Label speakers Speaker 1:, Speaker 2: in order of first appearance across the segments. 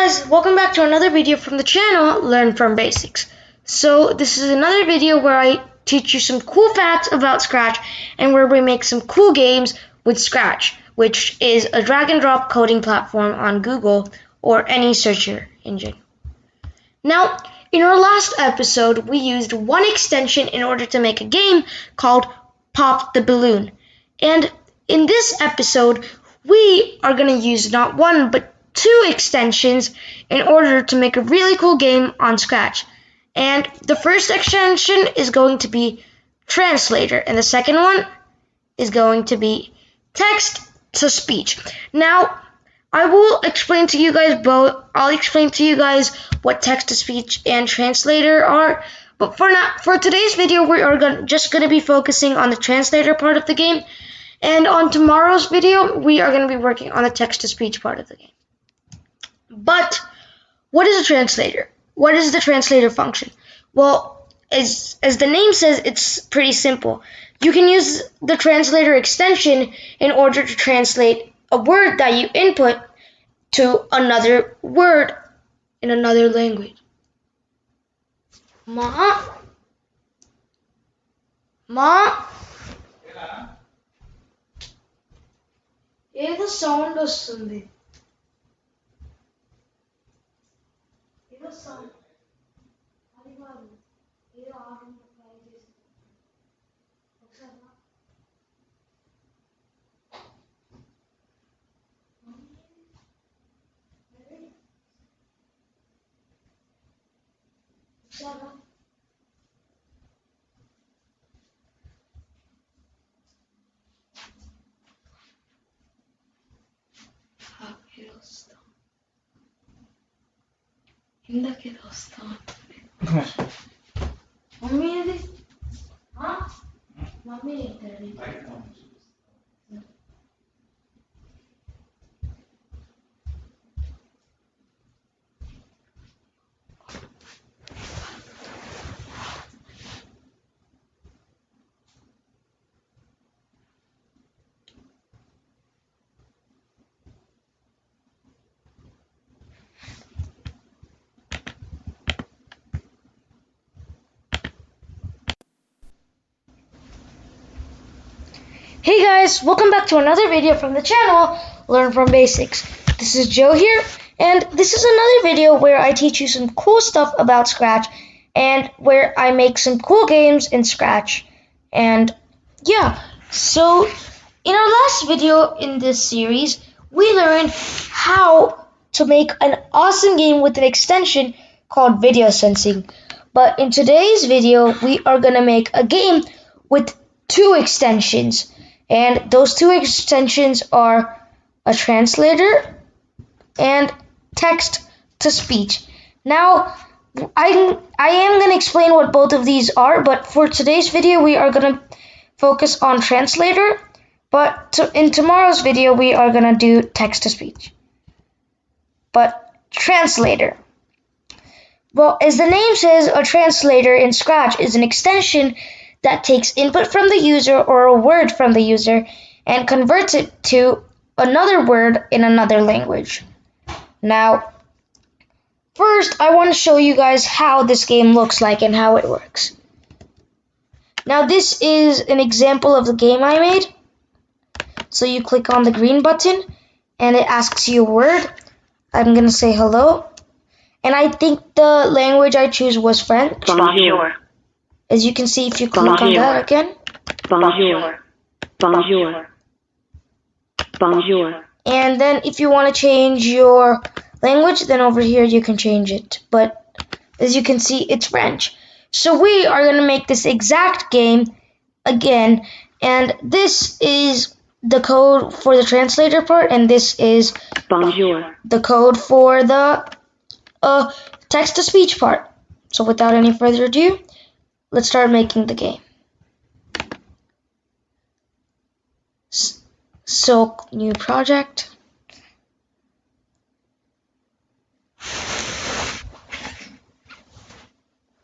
Speaker 1: guys, welcome back to another video from the channel Learn from Basics. So this is another video where I teach you some cool facts about Scratch and where we make some cool games with Scratch, which is a drag and drop coding platform on Google or any search engine. Now, in our last episode, we used one extension in order to make a game called Pop the Balloon. And in this episode, we are going to use not one but two extensions in order to make a really cool game on Scratch. And the first extension is going to be Translator, and the second one is going to be Text to Speech. Now, I will explain to you guys both. I'll explain to you guys what Text to Speech and Translator are. But for today's video, we are just going to be focusing on the Translator part of the game. And on tomorrow's video, we are going to be working on the Text to Speech part of the game. But what is a translator? What is the translator function? Well, as the name says, it's pretty simple. You can use the translator extension in order to translate a word that you input to another word in another language. Ma? ఏదో sound వస్తుంది. ఏదో sound అది కాదు, ఏదో atom try చేసి ఒకసారి ఇందాకే వస్తా మమ్మీ అది మమ్మీ ఏంటది Hey guys, welcome back to another video from the channel Learn from Basics. This is Joe here, and this is another video where I teach you some cool stuff about Scratch and where I make some cool games in Scratch. And yeah, so in our last video in this series, we learned how to make an awesome game with an extension called video sensing. But in today's video, we are going to make a game with two extensions. And those two extensions are a translator and text to speech. Now, I am going to explain what both of these are, but for today's video, we are going to focus on translator. But in tomorrow's video, we are going to do text to speech. But translator. Well, as the name says, a translator in Scratch is an extension that takes input from the user or a word from the user and converts it to another word in another language. Now, first I want to show you guys how this game looks like and how it works. Now this is an example of the game I made. So you click on the green button and it asks you a word. I'm going to say hello. And I think the language I choose was French.
Speaker 2: Bonjour.
Speaker 1: As you can see, if you click on that again.
Speaker 2: Bonjour. Bonjour. Bonjour.
Speaker 1: And then if you want to change your language, then over here you can change it. But as you can see, it's French. So we are going to make this exact game again. And this is the code for the translator part, and this is
Speaker 2: Bonjour.
Speaker 1: the code for the text-to-speech part. So without any further ado, let's start making the game. So, new project.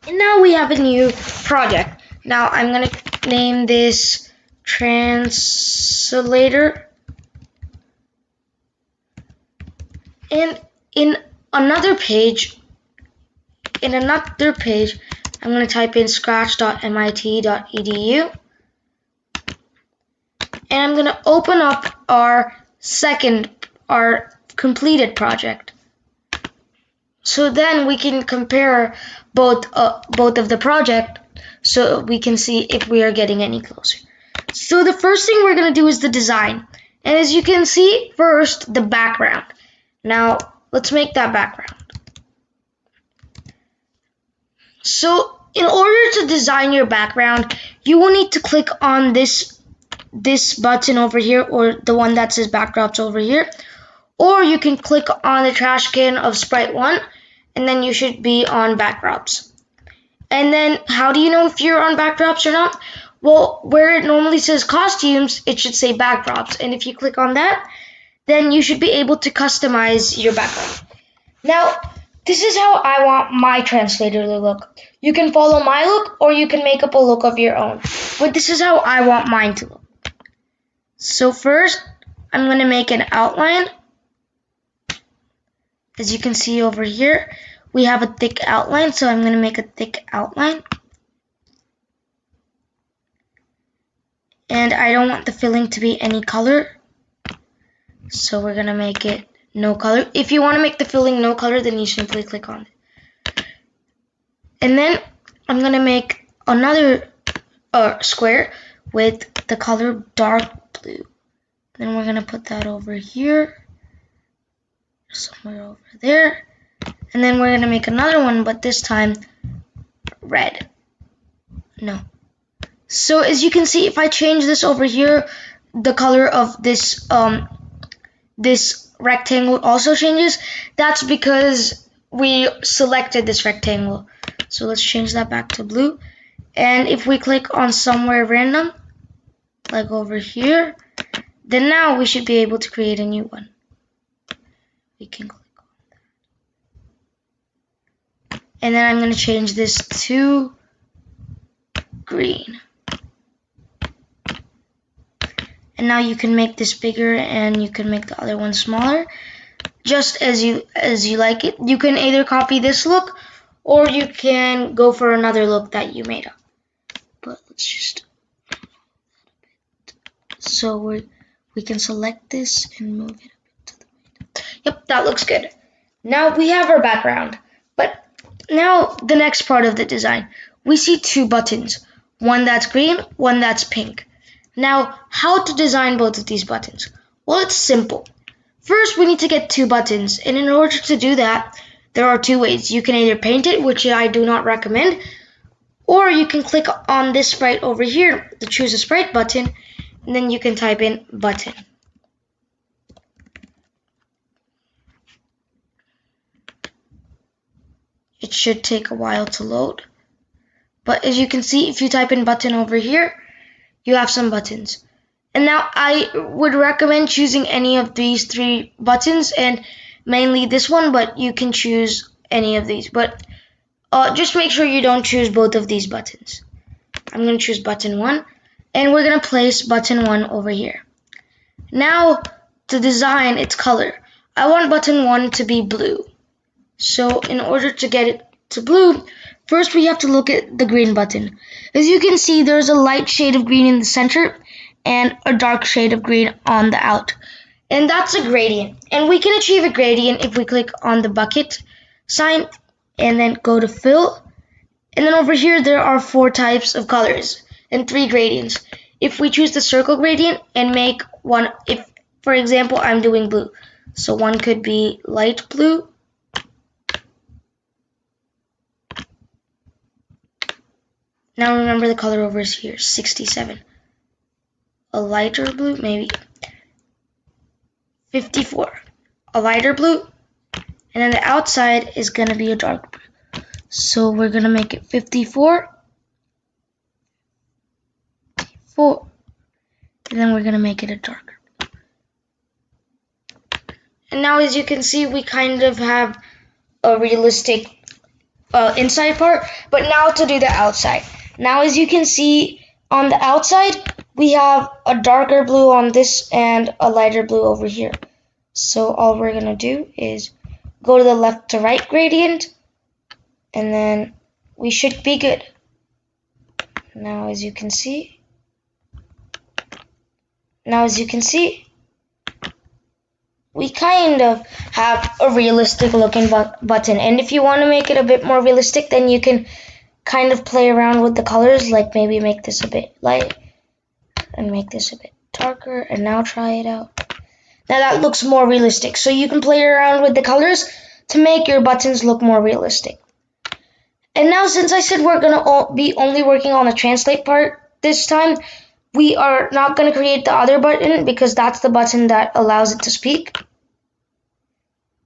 Speaker 1: And now we have a new project. Now I'm going to name this Translator. And in another page, I'm going to type in scratch.mit.edu, and I'm going to open up our completed project. So then we can compare both of the project, so we can see if we are getting any closer. So the first thing we're going to do is the design. And as you can see, first, the background. Now, let's make that background. So, in order to design your background, you will need to click on this button over here, or the one that says backdrops over here. Or you can click on the trash can of Sprite 1, and then you should be on backdrops. And then, how do you know if you're on backdrops or not? Well, where it normally says costumes, it should say backdrops. And if you click on that, then you should be able to customize your background. Now, this is how I want my translator to look. You can follow my look, or you can make up a look of your own. But this is how I want mine to look. So first, I'm going to make an outline. As you can see over here, we have a thick outline, so I'm going to make a thick outline. And I don't want the filling to be any color, so we're going to make it no color. If you want to make the filling no color, then you simply click on it. And then I'm going to make another square with the color dark blue. Then we're going to put that over here, somewhere over there. And then we're going to make another one, but this time red. No. So as you can see, if I change this over here, the color of this this rectangle also changes. That's because we selected this rectangle. So let's change that back to blue. And if we click on somewhere random, like over here, then now we should be able to create a new one. We can click on that. And then I'm going to change this to green. And now you can make this bigger, and you can make the other one smaller, just as you like it. You can either copy this look, or you can go for another look that you made up. But let's just, so we can select this and move it a bit to the right. Yep, that looks good. Now we have our background, but now the next part of the design. We see two buttons, one that's green, one that's pink. Now, how to design both of these buttons? Well, it's simple. First, we need to get two buttons, and in order to do that, there are two ways. You can either paint it, which I do not recommend, or you can click on this sprite over here to choose a sprite button, and then you can type in button. It should take a while to load, but as you can see, if you type in button over here, you have some buttons. And now I would recommend choosing any of these three buttons, and mainly this one, but you can choose any of these. But just make sure you don't choose both of these buttons. I'm going to choose button 1, and we're going to place button 1 over here. Now, to design its color, I want button 1 to be blue. So in order to get it to blue, first we have to look at the green button. As you can see, there's a light shade of green in the center and a dark shade of green on the out. And that's a gradient. And we can achieve a gradient if we click on the bucket sign and then go to fill. And then over here there are 4 types of colors and 3 gradients. If we choose the circle gradient and make one, if for example I'm doing blue, so one could be light blue, now remember the color over here, 67. A lighter blue, maybe 54. A lighter blue, and then the outside is going to be a dark blue. So we're going to make it 54. 4. And then we're going to make it a darker blue. And now as you can see, we kind of have a realistic inside part, but now to do the outside. Now as you can see on the outside, we have a darker blue on this and a lighter blue over here. So all we're going to do is go to the left to right gradient, and then we should be good. Now as you can see, we kind of have a realistic looking button. And if you want to make it a bit more realistic, then you can kind of play around with the colors, like maybe make this a bit light and make this a bit darker, and now try it out. Now that looks more realistic. So you can play around with the colors to make your buttons look more realistic. And now, since I said we're going to be only working on the translate part this time, we are not going to create the other button because that's the button that allows it to speak.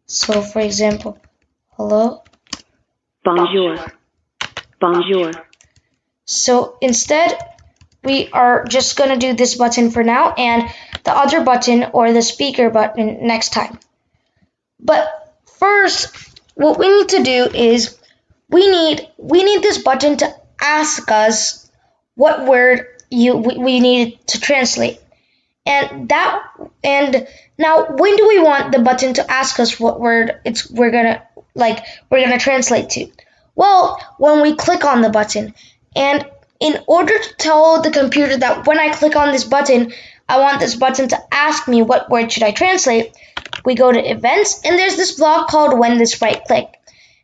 Speaker 1: So, for example, hello.
Speaker 2: Bonjour. Bonjour.
Speaker 1: So instead, we are just going to do this button for now and the other button or the speaker button next time. But first, what we need to do is we need this button to ask us what word we need to translate. And now when do we want the button to ask us what word we're gonna translate to? Well, when we click on the button. And in order to tell the computer that when I click on this button, I want this button to ask me what word should I translate, we go to events, and there's this block called when the sprite click.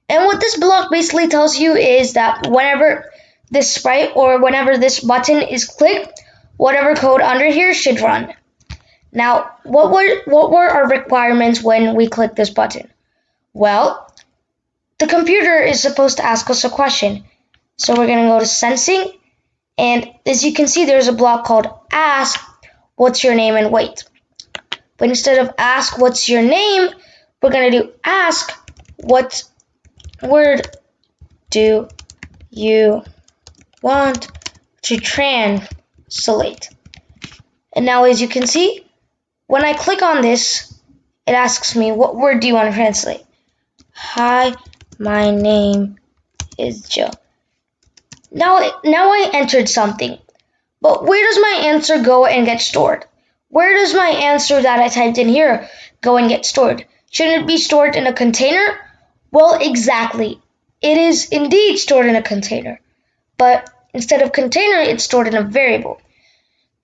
Speaker 1: And what this block basically tells you is that whenever this sprite or whenever this button is clicked, whatever code under here should run. Now, what were our requirements when we click this button? Well, the computer is supposed to ask us a question. So we're going to go to sensing, and as you can see, there's a block called ask what's your name and wait. But instead of ask what's your name, we're going to do ask what word do you want to translate. And now as you can see, when I click on this, it asks me what word do you want to translate. Hi, my name is Joe. Now I entered something, but where does my answer go and get stored? Where does my answer that I typed in here go and get stored? Shouldn't it be stored in a container? Well, exactly. It is indeed stored in a container, but instead of container, it's stored in a variable.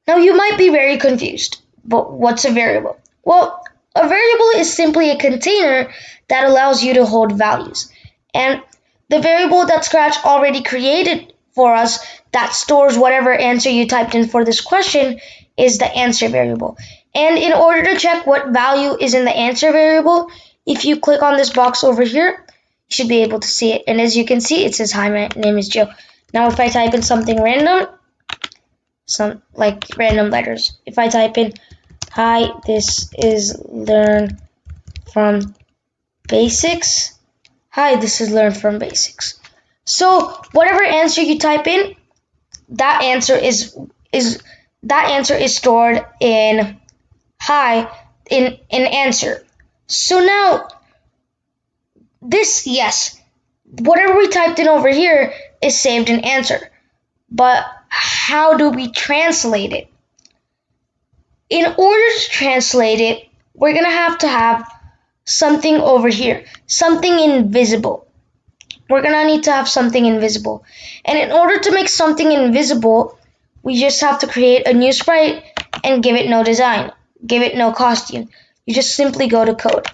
Speaker 1: Now you might be very confused, but what's a variable? Well, a variable is simply a container that allows you to hold values. And the variable that Scratch already created for us that stores whatever answer you typed in for this question is the answer variable. And in order to check what value is in the answer variable, if you click on this box over here, you should be able to see it. And as you can see, it says, hi, my name is Joe. Now if I type in something random, some like random letters. If I type in, hi, this is Learn from Basics. Hi, this is Learn from Basics. So whatever answer you type in, that answer is stored in hi in answer. So now this, yes, whatever we typed in over here is saved in answer. But how do we translate it? In order to translate it, we're going to have something over here, something invisible. We're going to need to have something invisible. And in order to make something invisible, we just have to create a new sprite and give it no design, give it no costume. You just simply go to code.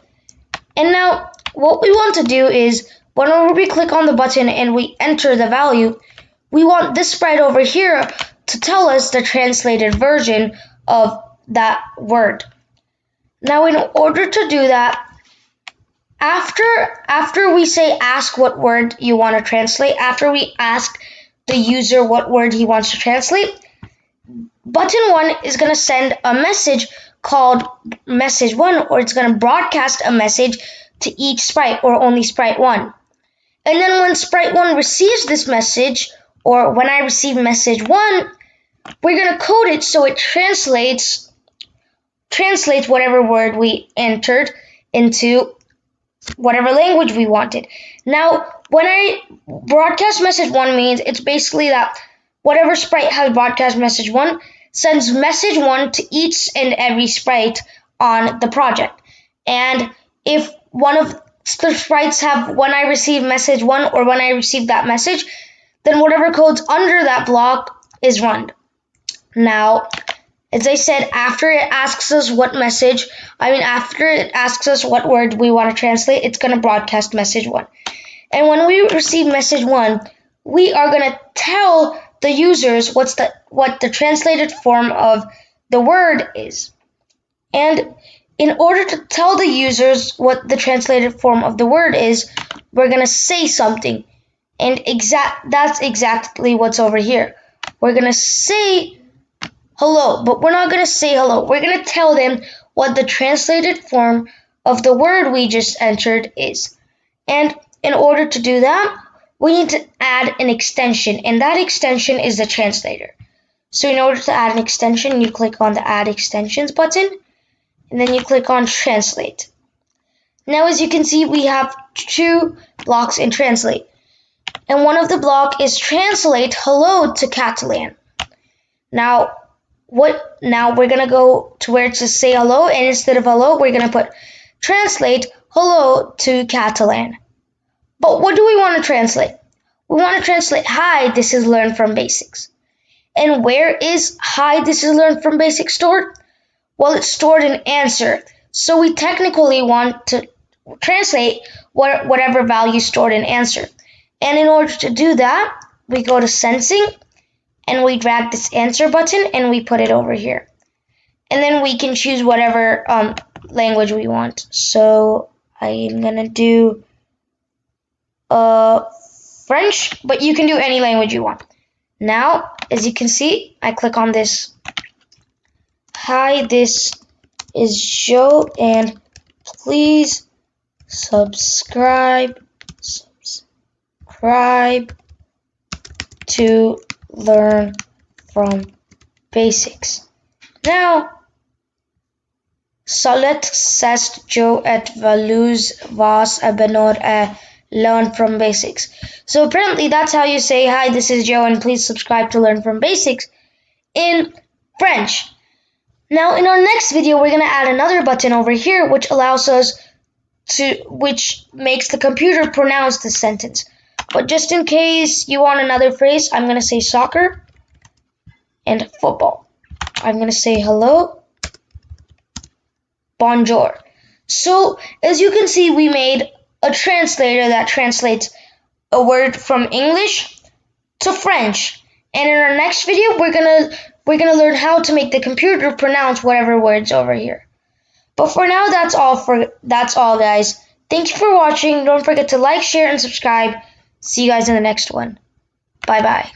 Speaker 1: And now what we want to do is whenever we click on the button and we enter the value, we want this sprite over here to tell us the translated version of that word. Now in order to do that, after we say ask what word you want to translate, after we ask the user what word he wants to translate, button 1 is going to send a message called message 1, or it's going to broadcast a message to each sprite or only sprite 1. And then when sprite 1 receives this message, or when I receive message 1, we're going to code it so it translates whatever word we entered into whatever language we wanted. Now, when I broadcast message 1 means it's basically that whatever sprite has broadcast message 1 sends message 1 to each and every sprite on the project. And if one of the sprites have when I receive message 1 or when I receive that message, then whatever code's under that block is run. Now, as I said, after it asks us after it asks us what word we want to translate, it's going to broadcast message 1. And when we receive message 1, we are going to tell the users what the translated form of the word is. And in order to tell the users what the translated form of the word is, we're going to say something. And that's exactly what's over here. We're going to say hello, but we're not going to say hello. We're going to tell them what the translated form of the word we just entered is. And in order to do that, we need to add an extension, and that extension is the translator. So in order to add an extension, you click on the Add Extensions button, and then you click on Translate. Now, as you can see, we have 2 blocks in Translate. And one of the block is Translate Hello to Catalan. Now we're going to go to where it says Say Hello, and instead of hello, we're going to put Translate Hello to Catalan. But what do we want to translate? We want to translate Hi, this is Learn from Basics. And where is Hi, this is Learn from Basics stored? Well, it's stored in answer. So we technically want to translate whatever value stored in answer. And in order to do that, we go to Sensing, and we drag this answer button, and we put it over here. And then we can choose whatever language we want. So I'm going to do French, but you can do any language you want. Now, as you can see, I click on this. Hi, this is Joe, and please subscribe to learn from basics. Now, Salet sest Joe et valus vas abenor learn from basics. So apparently that's how you say, hi, this is Joe, and please subscribe to learn from basics in French. Now, in our next video, we're going to add another button over here, which makes the computer pronounce the sentence. But just in case you want another phrase, I'm going to say soccer and football. I'm going to say hello, bonjour. So, as you can see, we made a translator that translates a word from English to French. And in our next video, we're gonna learn how to make the computer pronounce whatever words over here. But for now, that's all, guys. Thank you for watching. Don't forget to like, share, and subscribe. See you guys in the next one. Bye bye.